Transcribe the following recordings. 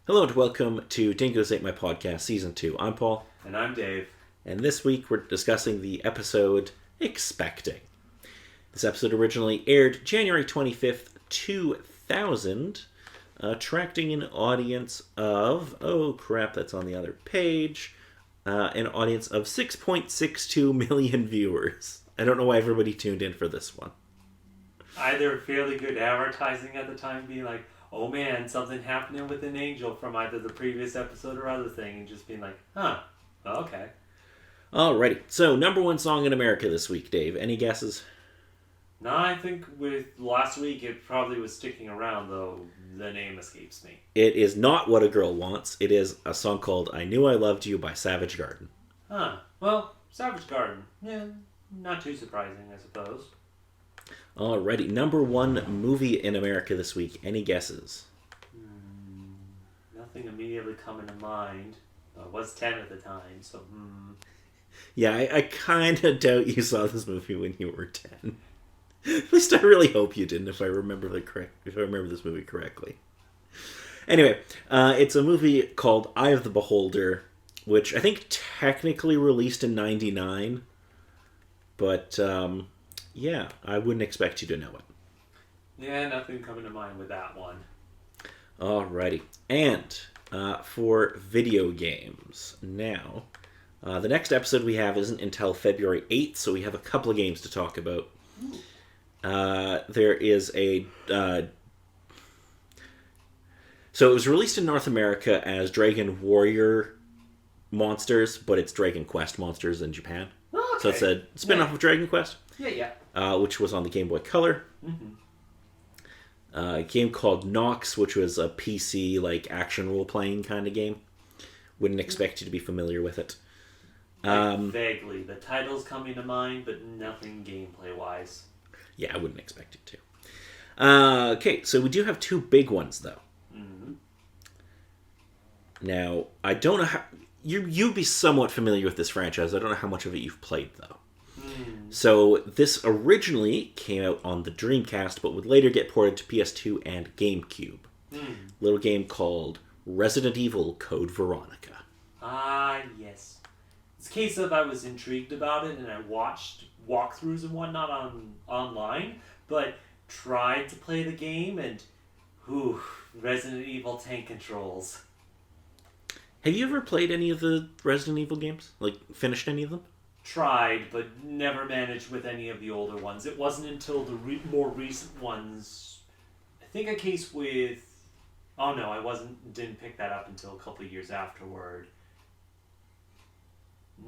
Hello and welcome to Dingoes Ate My Podcast Season 2. I'm Paul. And I'm Dave. And this week we're discussing the episode Expecting. This episode originally aired January 25th, 2000, attracting an audience of, oh crap, that's on the other page, an audience of 6.62 million viewers. I don't know why everybody tuned in for this one. Either fairly good advertising at the time, being like, oh man, something happening with an angel from either the previous episode or other thing, and just being like, huh, okay. Alrighty, so number one song in America this week, Dave. Any guesses? No, I think with last week it probably was sticking around, though the name escapes me. It is not What a Girl Wants. It is a song called I Knew I Loved You by Savage Garden. Huh. Well, Savage Garden. Yeah, not too surprising, I suppose. Alrighty, number one movie in America this week. Any guesses? Nothing immediately coming to mind. It was 10 at the time, so Yeah, I kind of doubt you saw this movie when you were 10. At least I really hope you didn't, if I remember this movie correctly. Anyway, it's a movie called Eye of the Beholder, which I think technically released in '99, but yeah, I wouldn't expect you to know it. Yeah, nothing coming to mind with that one. Alrighty, and for video games now, the next episode we have isn't until February 8th, so we have a couple of games to talk about. There is a... So it was released in North America as Dragon Warrior Monsters, but it's Dragon Quest Monsters in Japan. Oh, okay. So it's a spin-off of Dragon Quest. Yeah. Which was on the Game Boy Color. Mm-hmm. A game called Nox, which was a PC, like, action role-playing kind of game. Wouldn't expect you to be familiar with it. Vaguely. The title's coming to mind, but nothing gameplay-wise. Yeah, I wouldn't expect it to. Okay, so we do have two big ones, though. Mm-hmm. Now, I don't know how... You'd be somewhat familiar with this franchise. I don't know how much of it you've played, though. So, this originally came out on the Dreamcast, but would later get ported to PS2 and GameCube. A little game called Resident Evil Code Veronica. Ah, yes. It's a case of I was intrigued about it, and I watched walkthroughs and whatnot online, but tried to play the game, and Resident Evil tank controls. Have you ever played any of the Resident Evil games? Like, finished any of them? Tried, but never managed with any of the older ones. It wasn't until the more recent ones. I think a case with... Oh no, didn't pick that up until a couple of years afterward.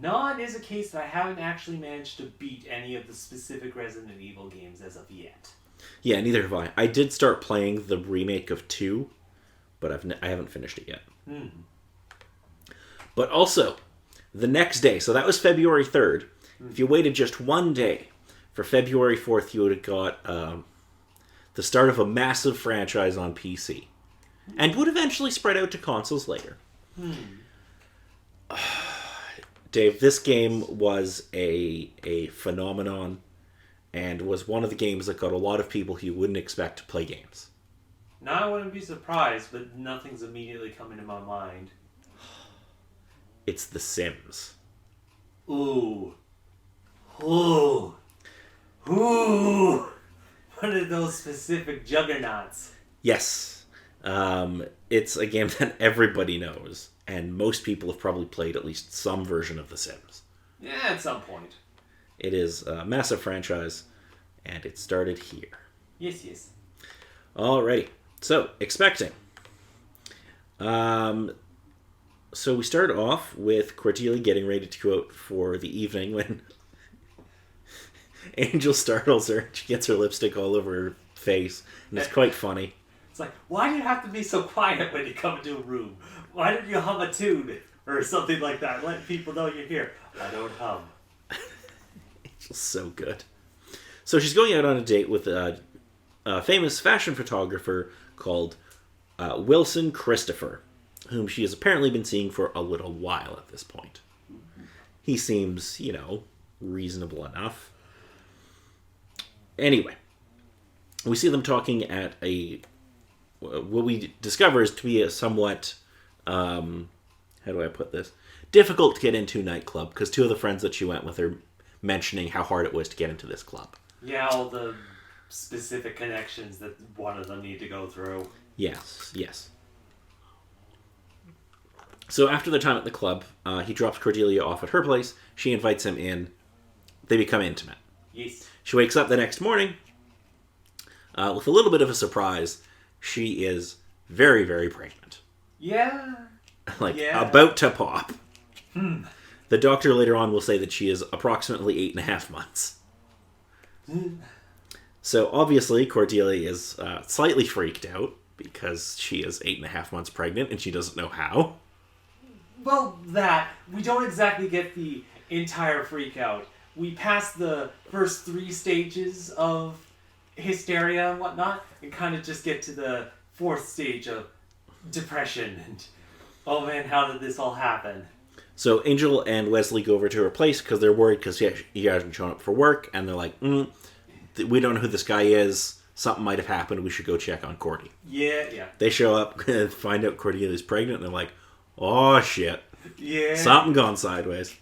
No, it is a case that I haven't actually managed to beat any of the specific Resident Evil games as of yet. Yeah, neither have I. I did start playing the remake of 2, but I haven't finished it yet. But also, the next day, so that was February 3rd. If you waited just one day for February 4th, you would have got the start of a massive franchise on PC. And would eventually spread out to consoles later. Dave, this game was a phenomenon and was one of the games that got a lot of people who you wouldn't expect to play games. Now I wouldn't be surprised, but nothing's immediately coming to my mind. It's The Sims. Ooh. One of those specific juggernauts. Yes. It's a game that everybody knows, and most people have probably played at least some version of The Sims. Yeah, at some point. It is a massive franchise, and it started here. Yes. Alrighty. So, Expecting. So we start off with Cordelia getting ready to go out for the evening when Angel startles her. She gets her lipstick all over her face, and it's quite funny. It's like, why do you have to be so quiet when you come into a room? Why don't you hum a tune or something like that? Let people know you're here. I don't hum. Angel's so good. So she's going out on a date with a famous fashion photographer called Wilson Christopher, whom she has apparently been seeing for a little while at this point. He seems, reasonable enough. Anyway, we see them talking at what we discover is to be a somewhat how do I put this? Difficult to get into nightclub because two of the friends that she went with are mentioning how hard it was to get into this club. Yeah, all the specific connections that one of them need to go through. Yes. So after their time at the club, he drops Cordelia off at her place. She invites him in. They become intimate. Yes. She wakes up the next morning with a little bit of a surprise. She is very, very pregnant. Yeah. About to pop. The doctor later on will say that she is approximately 8.5 months. So obviously Cordelia is slightly freaked out because she is 8.5 months pregnant and she doesn't know how. Well, we don't exactly get the entire freak out. We pass the first 3 stages of hysteria and whatnot, and kind of just get to the 4th stage of depression and, oh man, how did this all happen? So Angel and Wesley go over to her place because they're worried because he hasn't shown up for work, and they're like, we don't know who this guy is. Something might have happened. We should go check on Cordy. Yeah. They show up and find out Cordelia's pregnant, and they're like, oh shit. Yeah. Something gone sideways.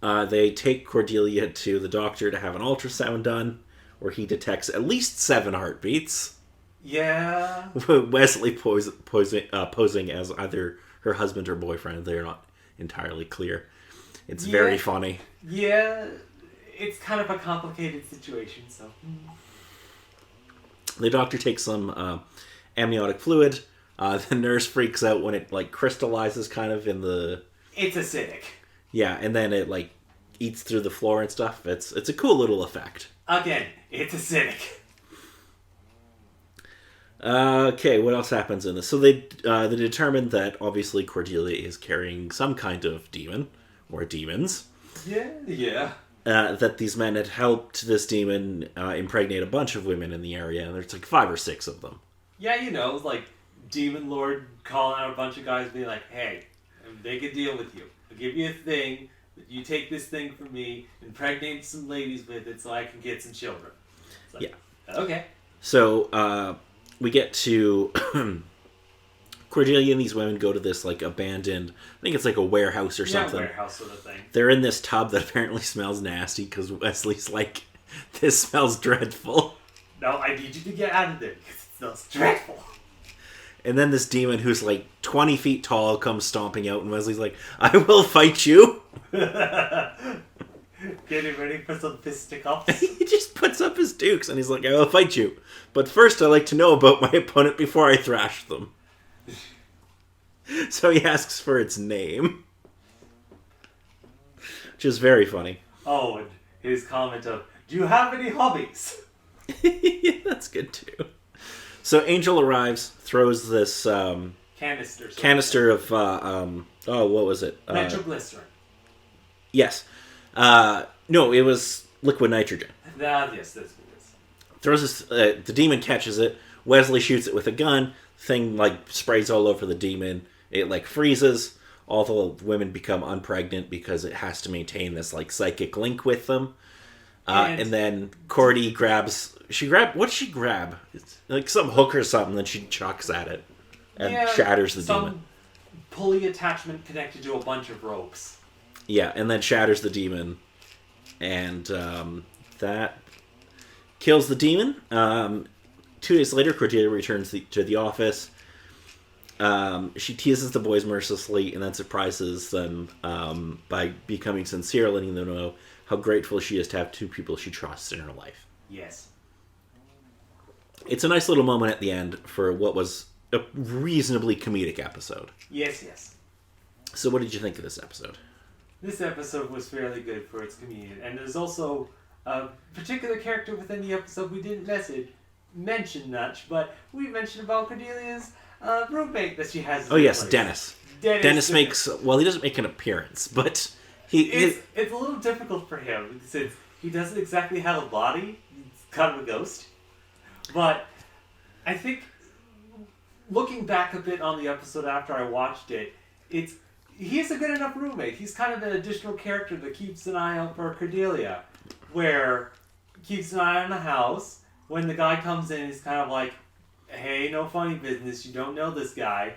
They take Cordelia to the doctor to have an ultrasound done, where he detects at least 7 heartbeats. Yeah. Wesley posing as either her husband or boyfriend. They're not entirely clear. It's very funny. Yeah. It's kind of a complicated situation, so. The doctor takes some amniotic fluid. The nurse freaks out when it crystallizes kind of in the... It's acidic. Yeah, and then it eats through the floor and stuff. It's a cool little effect. Again, it's acidic. Okay, what else happens in this? So they determined that obviously Cordelia is carrying some kind of demon or demons. Yeah. That these men had helped this demon impregnate a bunch of women in the area, and there's 5 or 6 of them. Yeah, Demon Lord calling out a bunch of guys, being like, "Hey, make a deal with you. I'll give you a thing. You take this thing from me, impregnate some ladies with it, so I can get some children." It's okay. So we get to Cordelia and these women go to this abandoned, I think it's a warehouse or something. Yeah, warehouse sort of thing. They're in this tub that apparently smells nasty because Wesley's like, this smells dreadful. No, I need you to get out of there because it smells dreadful. And then this demon who's 20 feet tall comes stomping out, and Wesley's like, I will fight you. Getting ready for some fisticuffs. He just puts up his dukes and he's like, I will fight you. But first I'd like to know about my opponent before I thrash them. So he asks for its name. Which is very funny. Oh, and his comment of, do you have any hobbies? Yeah, that's good too. So Angel arrives, throws this canister of what was it? Nitroglycerin. Yes. No, it was liquid nitrogen. Yes, that's what it is. Throws this. The demon catches it. Wesley shoots it with a gun. Thing sprays all over the demon. It freezes. All the women become unpregnant because it has to maintain this psychic link with them. And then Cordy grabs... What did she grab? It's some hook or something that she chucks at it. And shatters the demon. Some pulley attachment connected to a bunch of ropes. Yeah, and then shatters the demon. And that kills the demon. 2 days later, Cordelia returns to the office. She teases the boys mercilessly and then surprises them by becoming sincere, letting them know how grateful she is to have 2 people she trusts in her life. Yes. It's a nice little moment at the end for what was a reasonably comedic episode. Yes. So what did you think of this episode? This episode was fairly good for its comedian, and there's also a particular character within the episode we didn't mention much, but we mentioned about Cordelia's roommate that she has. Oh yes, Dennis. Dennis makes... Well, he doesn't make an appearance, but it's a little difficult for him since he doesn't exactly have a body. He's kind of a ghost. But I think looking back a bit on the episode after I watched it, he's a good enough roommate. He's kind of an additional character that keeps an eye out for Cordelia, where keeps an eye on the house. When the guy comes in, he's kind of like, hey, no funny business, you don't know this guy.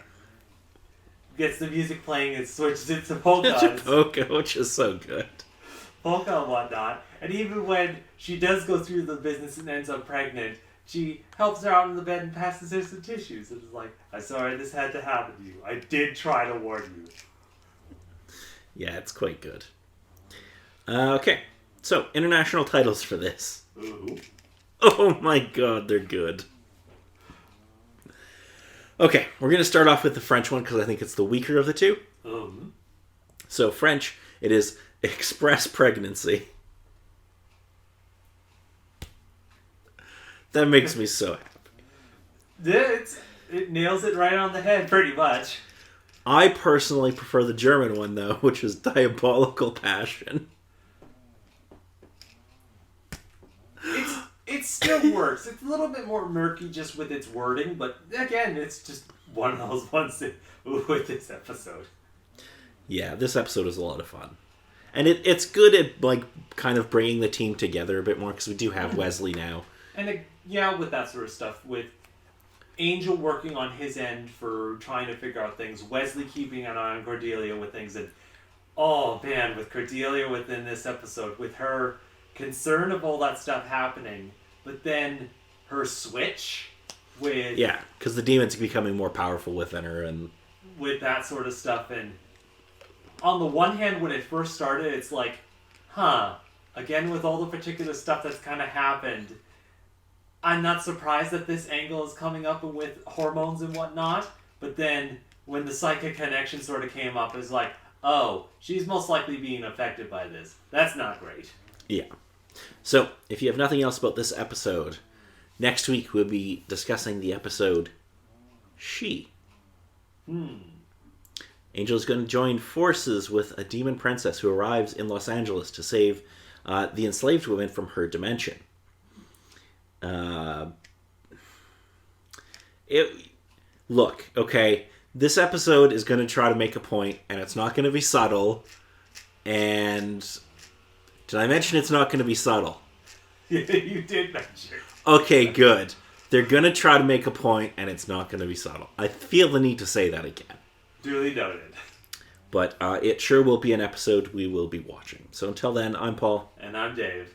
gets the music playing and switches it to polka. Polka, which is so good. Polka and whatnot. And even when she does go through the business and ends up pregnant, she helps her out in the bed and passes her some tissues. And is like, I'm sorry this had to happen to you. I did try to warn you. Yeah, it's quite good. Okay, so international titles for this. Ooh. Oh my god, they're good. Okay, we're going to start off with the French one because I think it's the weaker of the two. So French, it is Express Pregnancy. That makes me so happy. It nails it right on the head, pretty much. I personally prefer the German one, though, which is Diabolical Passion. It still works. It's a little bit more murky just with its wording, but again, it's just one of those ones that, with this episode. Yeah, this episode is a lot of fun. And it's good at, like, kind of bringing the team together a bit more, because we do have Wesley now. And, yeah, with that sort of stuff, with Angel working on his end for trying to figure out things, Wesley keeping an eye on Cordelia with things, and, oh, man, with Cordelia within this episode, with her concern of all that stuff happening, but then her switch with... Yeah, because the demon's becoming more powerful within her, and... with that sort of stuff, and on the one hand, when it first started, it's like, again, with all the particular stuff that's kind of happened, I'm not surprised that this angle is coming up with hormones and whatnot, but then when the psychic connection sort of came up, it's like, oh, she's most likely being affected by this. That's not great. Yeah. So, if you have nothing else about this episode, next week we'll be discussing the episode She. Angel is going to join forces with a demon princess who arrives in Los Angeles to save the enslaved women from her dimension. Look, okay, this episode is going to try to make a point, and it's not going to be subtle, and... Did I mention it's not going to be subtle? You did mention. Okay, good. They're going to try to make a point, and it's not going to be subtle. I feel the need to say that again. Duly noted. But it sure will be an episode we will be watching. So until then, I'm Paul. And I'm Dave.